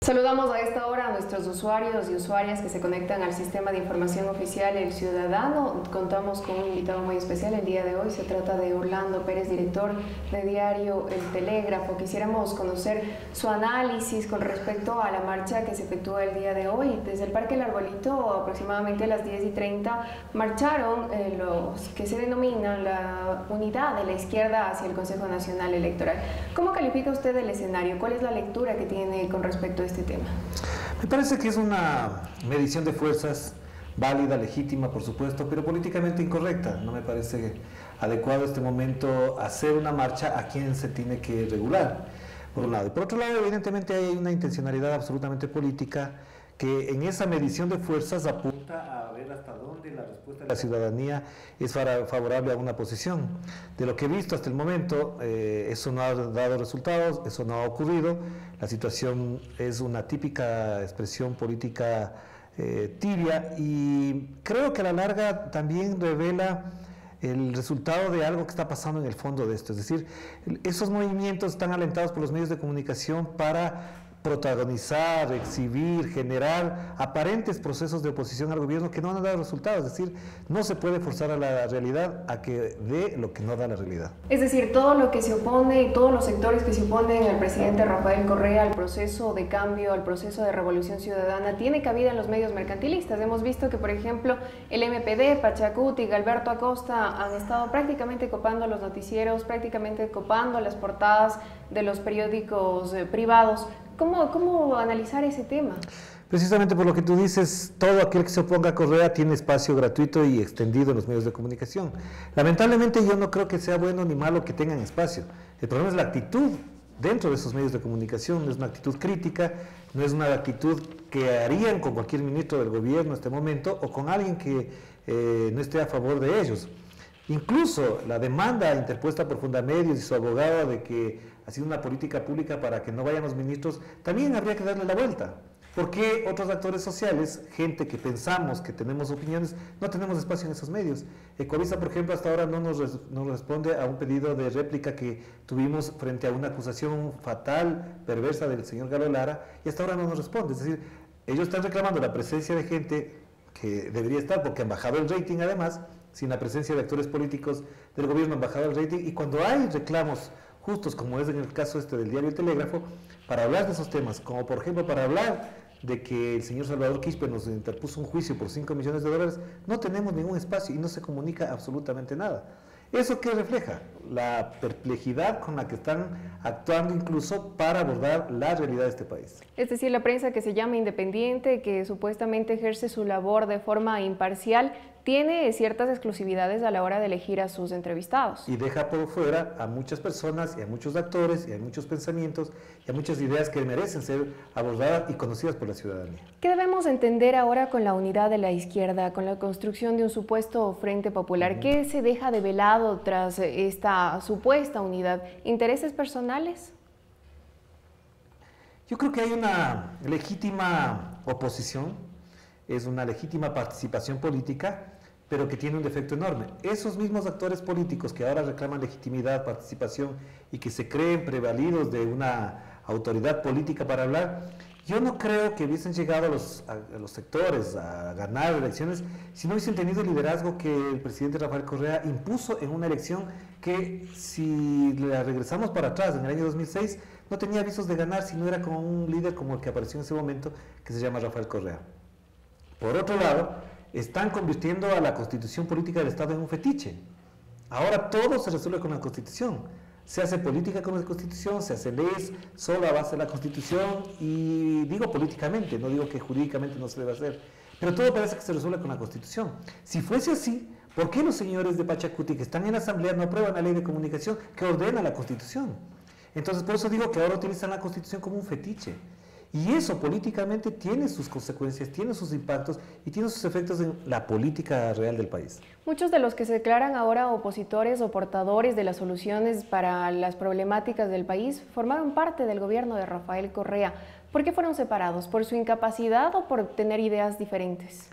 Saludamos a esta hora a nuestros usuarios y usuarias que se conectan al sistema de información oficial El Ciudadano. Contamos con un invitado muy especial el día de hoy. Se trata de Orlando Pérez, director de diario El Telégrafo. Quisiéramos conocer su análisis con respecto a la marcha que se efectúa el día de hoy. Desde el Parque El Arbolito, aproximadamente a las 10:30, marcharon los que se denominan la unidad de la izquierda hacia el Consejo Nacional Electoral. ¿Cómo califica usted el escenario? ¿Cuál es la lectura que tiene con respecto a este tema? Me parece que es una medición de fuerzas válida, legítima, por supuesto, pero políticamente incorrecta. No me parece adecuado en este momento hacer una marcha a quien se tiene que regular, por un lado. Y por otro lado, evidentemente hay una intencionalidad absolutamente política que en esa medición de fuerzas apunta a ver hasta dónde la respuesta de la ciudadanía es favorable a una posición. De lo que he visto hasta el momento, eso no ha dado resultados, eso no ha ocurrido. La situación es una típica expresión política tibia y creo que a la larga también revela el resultado de algo que está pasando en el fondo de esto. Es decir, esos movimientos están alentados por los medios de comunicación para protagonizar, exhibir, generar aparentes procesos de oposición al gobierno que no han dado resultados. Es decir, no se puede forzar a la realidad a que dé lo que no da la realidad. Es decir, todo lo que se opone y todos los sectores que se oponen al presidente Rafael Correa, al proceso de cambio, al proceso de revolución ciudadana, tiene cabida en los medios mercantilistas. Hemos visto que, por ejemplo, el MPD, Pachacuti y Galberto Acosta han estado prácticamente copando los noticieros, prácticamente copando las portadas de los periódicos privados. ¿Cómo analizar ese tema? Precisamente por lo que tú dices, todo aquel que se oponga a Correa tiene espacio gratuito y extendido en los medios de comunicación. Lamentablemente yo no creo que sea bueno ni malo que tengan espacio. El problema es la actitud dentro de esos medios de comunicación. No es una actitud crítica, no es una actitud que harían con cualquier ministro del gobierno en este momento o con alguien que no esté a favor de ellos. Incluso la demanda interpuesta por Fundamedios y su abogado de que ha sido una política pública para que no vayan los ministros, también habría que darle la vuelta. ¿Por qué otros actores sociales, gente que pensamos que tenemos opiniones, no tenemos espacio en esos medios? Ecoavisa, por ejemplo, hasta ahora no nos responde a un pedido de réplica que tuvimos frente a una acusación fatal, perversa del señor Galo Lara, y hasta ahora no nos responde. Es decir, ellos están reclamando la presencia de gente que debería estar, porque han bajado el rating además, sin la presencia de actores políticos del gobierno han bajado el rating, y cuando hay reclamos justos, como es en el caso del diario El Telégrafo, para hablar de esos temas, como por ejemplo para hablar de que el señor Salvador Quispe nos interpuso un juicio por $5 millones, no tenemos ningún espacio y no se comunica absolutamente nada. ¿Eso qué refleja? La perplejidad con la que están actuando incluso para abordar la realidad de este país. Es decir, la prensa que se llama independiente, que supuestamente ejerce su labor de forma imparcial, tiene ciertas exclusividades a la hora de elegir a sus entrevistados. Y deja por fuera a muchas personas y a muchos actores y a muchos pensamientos y a muchas ideas que merecen ser abordadas y conocidas por la ciudadanía. ¿Qué debemos entender ahora con la unidad de la izquierda, con la construcción de un supuesto frente popular? ¿Qué se deja de velado tras esta supuesta unidad? ¿Intereses personales? Yo creo que hay una legítima oposición, es una legítima participación política, pero que tiene un defecto enorme. Esos mismos actores políticos que ahora reclaman legitimidad, participación y que se creen prevalidos de una autoridad política para hablar, yo no creo que hubiesen llegado a los sectores a ganar elecciones si no hubiesen tenido el liderazgo que el presidente Rafael Correa impuso en una elección que, si la regresamos para atrás, en el año 2006, no tenía visos de ganar si no era con un líder como el que apareció en ese momento, que se llama Rafael Correa. Por otro lado, están convirtiendo a la constitución política del Estado en un fetiche. Ahora todo se resuelve con la Constitución. Se hace política con la Constitución, se hace leyes solo a base de la Constitución, y digo políticamente, no digo que jurídicamente no se debe hacer, pero todo parece que se resuelve con la Constitución. Si fuese así, ¿por qué los señores de Pachacuti que están en la Asamblea no aprueban la ley de comunicación que ordena la Constitución? Entonces, por eso digo que ahora utilizan la Constitución como un fetiche. Y eso políticamente tiene sus consecuencias, tiene sus impactos y tiene sus efectos en la política real del país. Muchos de los que se declaran ahora opositores o portadores de las soluciones para las problemáticas del país formaron parte del gobierno de Rafael Correa. ¿Por qué fueron separados? ¿Por su incapacidad o por tener ideas diferentes?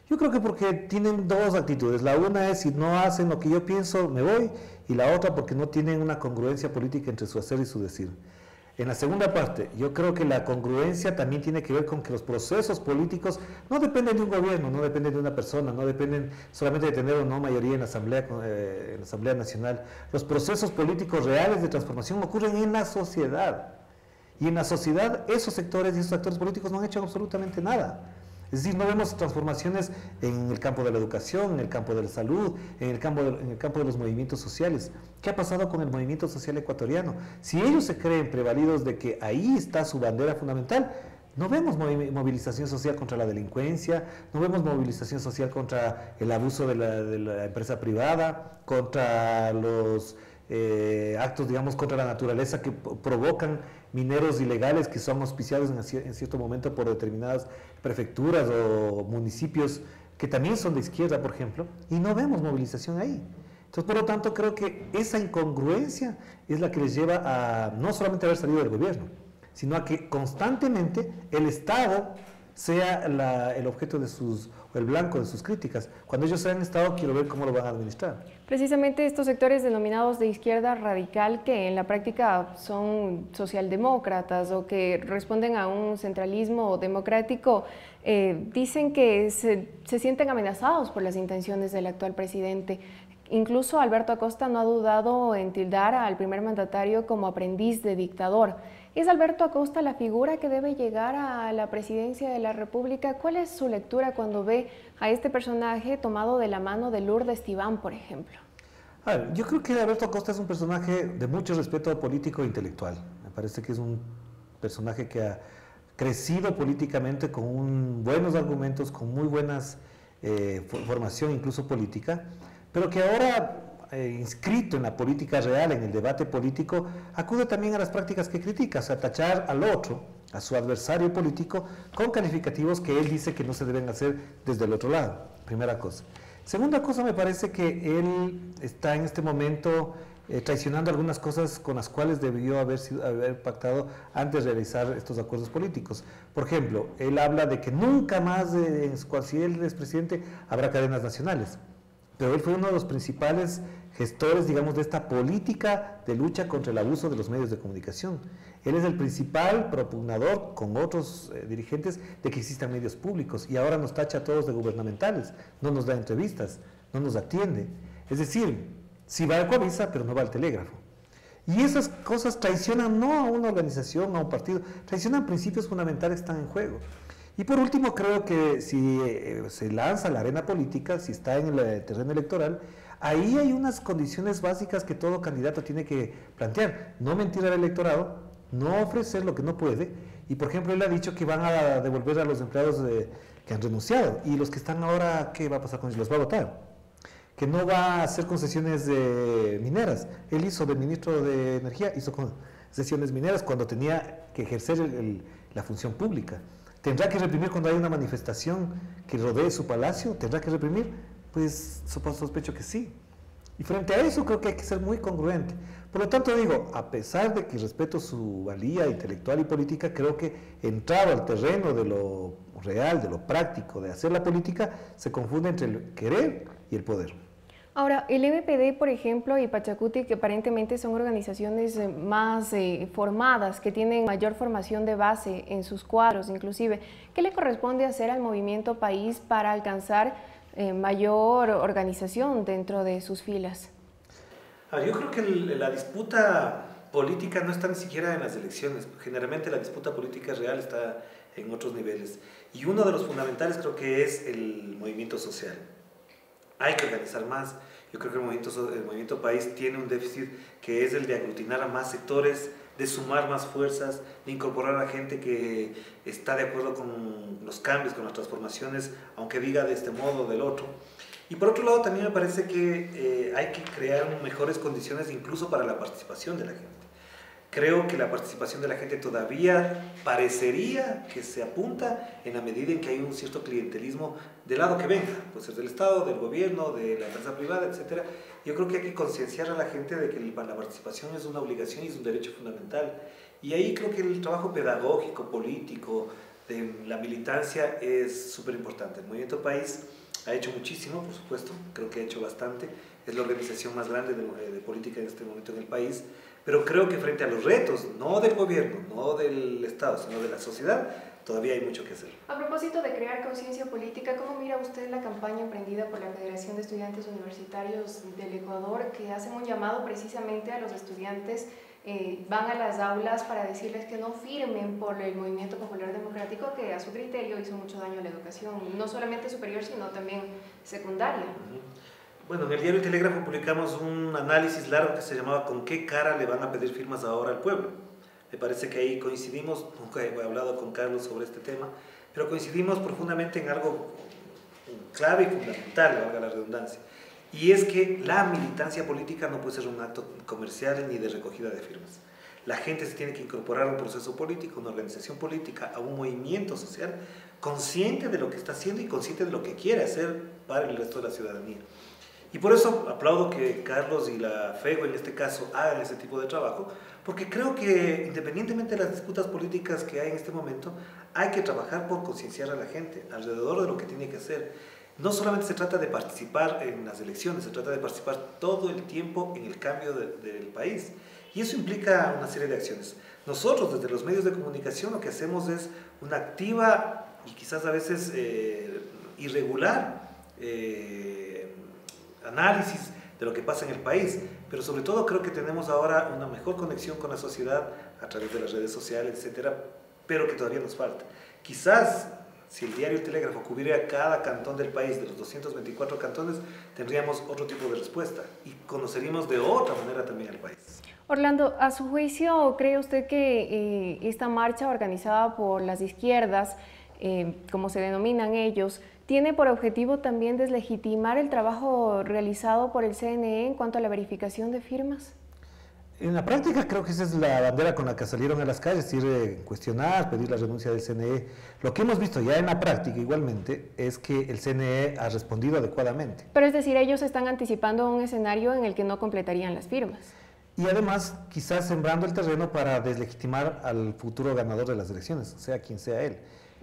Yo creo que porque tienen dos actitudes. La una es, si no hacen lo que yo pienso, me voy, y la otra porque no tienen una congruencia política entre su hacer y su decir. En la segunda parte, yo creo que la congruencia también tiene que ver con que los procesos políticos no dependen de un gobierno, no dependen de una persona, no dependen solamente de tener o no mayoría en la Asamblea Nacional. Los procesos políticos reales de transformación ocurren en la sociedad. Y en la sociedad esos sectores y esos actores políticos no han hecho absolutamente nada. Es decir, no vemos transformaciones en el campo de la educación, en el campo de la salud, en el campo de los movimientos sociales. ¿Qué ha pasado con el movimiento social ecuatoriano? Si ellos se creen prevalidos de que ahí está su bandera fundamental, no vemos movilización social contra la delincuencia, no vemos movilización social contra el abuso de la empresa privada, contra los actos, digamos, contra la naturaleza que provocan mineros ilegales que son auspiciados en cierto momento por determinadas prefecturas o municipios que también son de izquierda, por ejemplo, y no vemos movilización ahí. Entonces, por lo tanto, creo que esa incongruencia es la que les lleva a no solamente haber salido del gobierno, sino a que constantemente el Estado sea el objeto de o el blanco de sus críticas. Cuando ellos sean Estado, quiero ver cómo lo van a administrar. Precisamente estos sectores denominados de izquierda radical, que en la práctica son socialdemócratas o que responden a un centralismo democrático, dicen que se sienten amenazados por las intenciones del actual presidente. Incluso Alberto Acosta no ha dudado en tildar al primer mandatario como aprendiz de dictador. ¿Es Alberto Acosta la figura que debe llegar a la presidencia de la República? ¿Cuál es su lectura cuando ve a este personaje tomado de la mano de Lourdes Tibán, por ejemplo? A ver, yo creo que Alberto Acosta es un personaje de mucho respeto político e intelectual. Me parece que es un personaje que ha crecido políticamente con buenos argumentos, con muy buenas formación incluso política, pero que ahora, inscrito en la política real, en el debate político, acude también a las prácticas que critica, o sea, tachar al otro, a su adversario político, con calificativos que él dice que no se deben hacer desde el otro lado, primera cosa. Segunda cosa, me parece que él está en este momento traicionando algunas cosas con las cuales debió haber pactado antes de realizar estos acuerdos políticos. Por ejemplo, él habla de que nunca más, si él es presidente, habrá cadenas nacionales. Pero él fue uno de los principales gestores, digamos, de esta política de lucha contra el abuso de los medios de comunicación. Él es el principal propugnador, con otros dirigentes, de que existan medios públicos, y ahora nos tacha a todos de gubernamentales, no nos da entrevistas, no nos atiende. Es decir, sí va al Coavisa, pero no va al Telégrafo. Y esas cosas traicionan no a una organización, a un partido, traicionan principios fundamentales que están en juego. Y por último, creo que si se lanza a la arena política, si está en el terreno electoral, ahí hay unas condiciones básicas que todo candidato tiene que plantear. No mentir al electorado, no ofrecer lo que no puede. Y por ejemplo, él ha dicho que van a devolver a los empleados que han renunciado. Y los que están ahora, ¿qué va a pasar con ellos? Los va a votar. Que no va a hacer concesiones mineras. Él hizo de ministro de Energía, hizo concesiones mineras cuando tenía que ejercer la función pública. ¿Tendrá que reprimir cuando hay una manifestación que rodee su palacio? ¿Tendrá que reprimir? Pues sospecho que sí. Y frente a eso creo que hay que ser muy congruente. Por lo tanto digo, a pesar de que respeto su valía intelectual y política, creo que entrado al terreno de lo real, de lo práctico, de hacer la política, se confunde entre el querer y el poder. Ahora, el MPD, por ejemplo, y Pachacuti, que aparentemente son organizaciones más formadas, que tienen mayor formación de base en sus cuadros inclusive, ¿qué le corresponde hacer al Movimiento País para alcanzar mayor organización dentro de sus filas? Yo creo que la disputa política no está ni siquiera en las elecciones. Generalmente la disputa política real está en otros niveles. Y uno de los fundamentales creo que es el movimiento social. Hay que organizar más. Yo creo que el movimiento País tiene un déficit que es el de aglutinar a más sectores, de sumar más fuerzas, de incorporar a gente que está de acuerdo con los cambios, con las transformaciones, aunque diga de este modo o del otro. Y por otro lado también me parece que hay que crear mejores condiciones incluso para la participación de la gente. Creo que la participación de la gente todavía parecería que se apunta en la medida en que hay un cierto clientelismo del lado que venga, puede ser del Estado, del gobierno, de la empresa privada, etc. Yo creo que hay que concienciar a la gente de que la participación es una obligación y es un derecho fundamental. Y ahí creo que el trabajo pedagógico, político, de la militancia es súper importante. El Movimiento País ha hecho muchísimo, por supuesto, creo que ha hecho bastante. Es la organización más grande de política en este momento en el país, Pero creo que frente a los retos, no del gobierno, no del Estado, sino de la sociedad, todavía hay mucho que hacer. A propósito de crear conciencia política, ¿cómo mira usted la campaña emprendida por la Federación de Estudiantes Universitarios del Ecuador, que hacen un llamado precisamente a los estudiantes, van a las aulas para decirles que no firmen por el Movimiento Popular Democrático, que a su criterio hizo mucho daño a la educación, no solamente superior, sino también secundaria? Bueno, en el diario El Telégrafo publicamos un análisis largo que se llamaba ¿con qué cara le van a pedir firmas ahora al pueblo? Me parece que ahí coincidimos, nunca he hablado con Carlos sobre este tema, pero coincidimos profundamente en algo clave y fundamental, valga la redundancia, y es que la militancia política no puede ser un acto comercial ni de recogida de firmas. La gente se tiene que incorporar a un proceso político, a una organización política, a un movimiento social, consciente de lo que está haciendo y consciente de lo que quiere hacer para el resto de la ciudadanía. Y por eso aplaudo que Carlos y la FEGO en este caso hagan ese tipo de trabajo, porque creo que independientemente de las disputas políticas que hay en este momento, hay que trabajar por concienciar a la gente alrededor de lo que tiene que hacer. No solamente se trata de participar en las elecciones, se trata de participar todo el tiempo en el cambio del país. Y eso implica una serie de acciones. Nosotros desde los medios de comunicación lo que hacemos es una activa y quizás a veces irregular análisis de lo que pasa en el país, pero sobre todo creo que tenemos ahora una mejor conexión con la sociedad a través de las redes sociales, etcétera, pero que todavía nos falta. Quizás si el diario El Telégrafo cubriera cada cantón del país, de los 224 cantones, tendríamos otro tipo de respuesta y conoceríamos de otra manera también al país. Orlando, a su juicio, ¿cree usted que esta marcha organizada por las izquierdas, como se denominan ellos, tiene por objetivo también deslegitimar el trabajo realizado por el CNE en cuanto a la verificación de firmas? En la práctica creo que esa es la bandera con la que salieron a las calles, es decir, cuestionar, pedir la renuncia del CNE. Lo que hemos visto ya en la práctica igualmente es que el CNE ha respondido adecuadamente. Pero es decir, ellos están anticipando un escenario en el que no completarían las firmas. Y además quizás sembrando el terreno para deslegitimar al futuro ganador de las elecciones, sea quien sea él.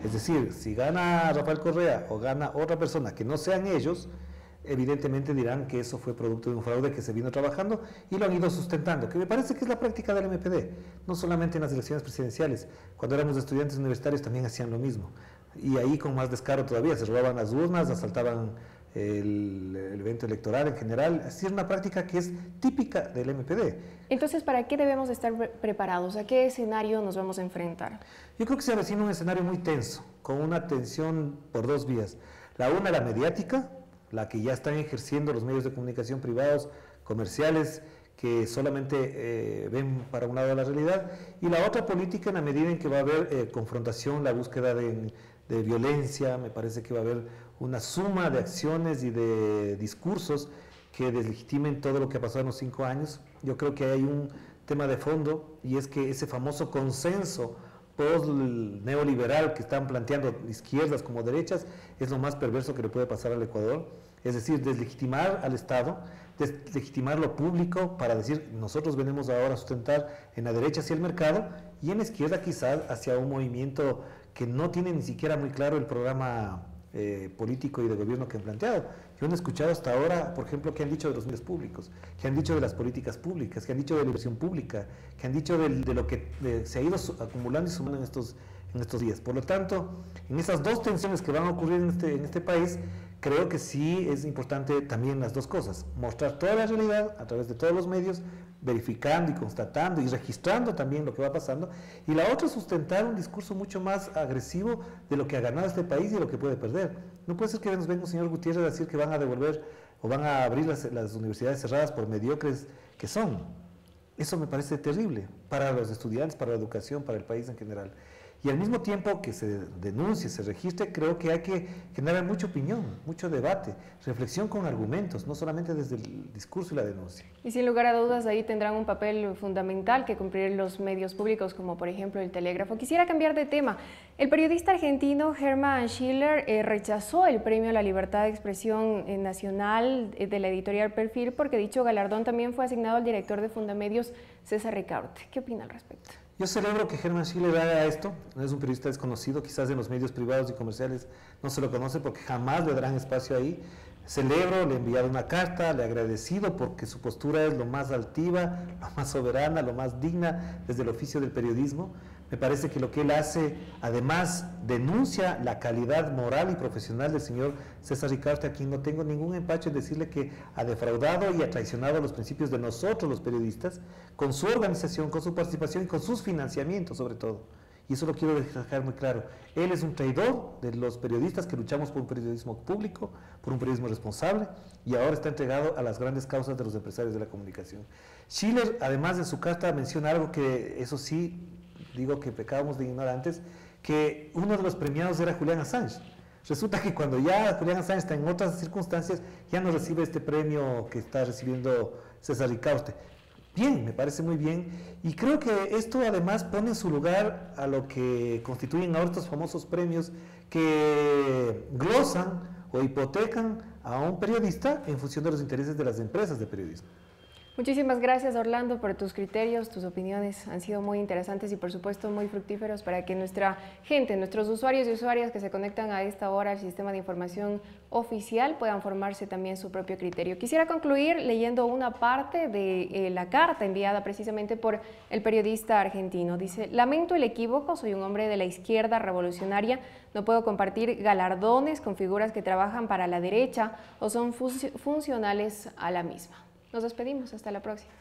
Es decir, si gana Rafael Correa o gana otra persona que no sean ellos, evidentemente dirán que eso fue producto de un fraude que se vino trabajando y lo han ido sustentando, que me parece que es la práctica del MPD, no solamente en las elecciones presidenciales. Cuando éramos estudiantes universitarios también hacían lo mismo, y ahí con más descaro todavía, se robaban las urnas, asaltaban el evento electoral en general. Así es una práctica que es típica del MPD. Entonces, ¿para qué debemos estar preparados? ¿A qué escenario nos vamos a enfrentar? Yo creo que se avecina un escenario muy tenso, con una tensión por dos vías. La una, la mediática, la que ya están ejerciendo los medios de comunicación privados, comerciales, que solamente ven para un lado de la realidad, y la otra política en la medida en que va a haber confrontación, la búsqueda de violencia. Me parece que va a haber una suma de acciones y de discursos que deslegitimen todo lo que ha pasado en los 5 años. Yo creo que hay un tema de fondo, y es que ese famoso consenso post-neoliberal que están planteando izquierdas como derechas es lo más perverso que le puede pasar al Ecuador. Es decir, deslegitimar al Estado, deslegitimar lo público para decir nosotros venimos ahora a sustentar en la derecha hacia el mercado y en la izquierda quizás hacia un movimiento que no tiene ni siquiera muy claro el programa político y de gobierno que han planteado. Yo no he escuchado hasta ahora, por ejemplo, qué han dicho de los medios públicos, qué han dicho de las políticas públicas, qué han dicho de la inversión pública, qué han dicho de lo que se ha ido acumulando y sumando en estos días. Por lo tanto, en esas dos tensiones que van a ocurrir en este país, creo que sí es importante también las dos cosas, mostrar toda la realidad a través de todos los medios, verificando y constatando y registrando también lo que va pasando, y la otra, sustentar un discurso mucho más agresivo de lo que ha ganado este país y de lo que puede perder. No puede ser que nos venga un señor Gutiérrez a decir que van a devolver o van a abrir las universidades cerradas por mediocres que son. Eso me parece terrible para los estudiantes, para la educación, para el país en general. Y al mismo tiempo que se denuncie, se registre, creo que hay que generar mucha opinión, mucho debate, reflexión con argumentos, no solamente desde el discurso y la denuncia. Y sin lugar a dudas ahí tendrán un papel fundamental que cumplir los medios públicos, como por ejemplo el Telégrafo. Quisiera cambiar de tema. El periodista argentino Hermann Schiller rechazó el Premio a la Libertad de Expresión Nacional de la editorial Perfil porque dicho galardón también fue asignado al director de Fundamedios, César Ricaurte. ¿Qué opina al respecto? Yo celebro que Hermann Schiller haga esto. No es un periodista desconocido, quizás en los medios privados y comerciales no se lo conoce porque jamás le darán espacio ahí, Celebro, le he enviado una carta, le he agradecido porque su postura es lo más altiva, lo más soberana, lo más digna desde el oficio del periodismo. Me parece que lo que él hace, además, denuncia la calidad moral y profesional del señor César Ricaurte, a quien no tengo ningún empacho en decirle que ha defraudado y ha traicionado los principios de nosotros los periodistas, con su organización, con su participación y con sus financiamientos sobre todo. Y eso lo quiero dejar muy claro. Él es un traidor de los periodistas que luchamos por un periodismo público, por un periodismo responsable, y ahora está entregado a las grandes causas de los empresarios de la comunicación. Schiller, además de su carta, menciona algo que, eso sí, digo que pecábamos de ignorantes, que uno de los premiados era Julian Assange. Resulta que cuando ya Julian Assange está en otras circunstancias, ya no recibe este premio que está recibiendo César Ricaurte. Bien, me parece muy bien, y creo que esto además pone en su lugar a lo que constituyen ahora estos famosos premios que glosan o hipotecan a un periodista en función de los intereses de las empresas de periodismo. Muchísimas gracias, Orlando, por tus criterios, tus opiniones han sido muy interesantes y por supuesto muy fructíferos para que nuestra gente, nuestros usuarios y usuarias que se conectan a esta hora al sistema de información oficial puedan formarse también su propio criterio. Quisiera concluir leyendo una parte de la carta enviada precisamente por el periodista argentino. Dice: lamento el equívoco, soy un hombre de la izquierda revolucionaria, no puedo compartir galardones con figuras que trabajan para la derecha o son funcionales a la misma. Nos despedimos, hasta la próxima.